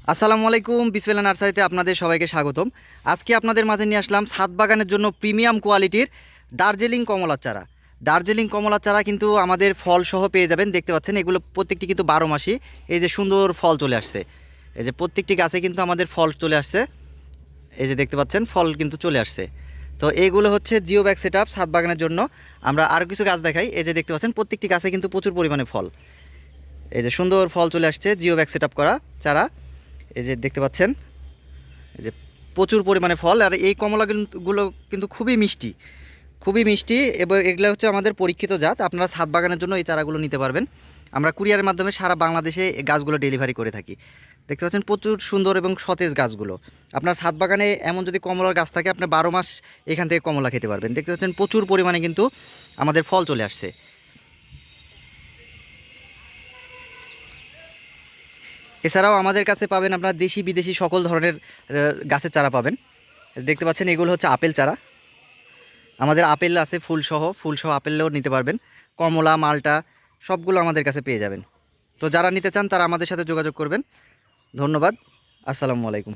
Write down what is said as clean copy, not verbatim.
আসসালামু আলাইকুম, বিসমিল্লাহ নার্সারিতে আপনাদের সবাইকে স্বাগতম। আজকে আপনাদের মাঝে নিয়ে আসলাম ছাদ বাগানের জন্য প্রিমিয়াম কোয়ালিটির দার্জিলিং কমলার চারা। দার্জিলিং কমলার চারা কিন্তু আমাদের ফল সহ পেয়ে যাবেন। দেখতে পাচ্ছেন এগুলো প্রত্যেকটি কিন্তু 12 মাসই এই যে সুন্দর ফল চলে আসছে। এই যে প্রত্যেকটি গাছে কিন্তু আমাদের ফল চলে আসছে। এই যে দেখতে পাচ্ছেন ফল কিন্তু চলে আসছে। তো এইগুলো হচ্ছে জিও ব্যাগ সেট আপ ছাদ বাগানের জন্য। আমরা আরও কিছু গাছ দেখাই। এই যে দেখতে পাচ্ছেন প্রত্যেকটি গাছে কিন্তু প্রচুর পরিমাণে ফল। এই যে সুন্দর ফল চলে আসছে জিও ব্যাগ সেট আপ করা চারা। এই যে দেখতে পাচ্ছেন এই যে প্রচুর পরিমাণে ফল। আর এই কমলাগুলো কিন্তু খুবই মিষ্টি, খুবই মিষ্টি, এবং এগুলো হচ্ছে আমাদের পরীক্ষিত জাত। আপনারা ছাদ বাগানের জন্য এই চারাগুলো নিতে পারবেন। আমরা কুরিয়ারের মাধ্যমে সারা বাংলাদেশে এই গাছগুলো ডেলিভারি করে থাকি। দেখতে পাচ্ছেন প্রচুর সুন্দর এবং সতেজ গাছগুলো। আপনার ছাদ বাগানে এমন যদি কমলার গাছ থাকে, আপনি 12 মাস এখান থেকে কমলা খেতে পারবেন। দেখতে পাচ্ছেন প্রচুর পরিমাণে কিন্তু আমাদের ফল চলে আসছে। এছাড়াও আমাদের কাছে পাবেন আপনার দেশি বিদেশি সকল ধরনের গাছের চারা পাবেন। দেখতে পাচ্ছেন এগুলো হচ্ছে আপেল চারা। আমাদের আপেল আছে ফুলসহ, ফুলসহ আপেলও নিতে পারবেন। কমলা, মালটা সবগুলো আমাদের কাছে পেয়ে যাবেন। তো যারা নিতে চান তারা আমাদের সাথে যোগাযোগ করবেন। ধন্যবাদ। আসসালামু আলাইকুম।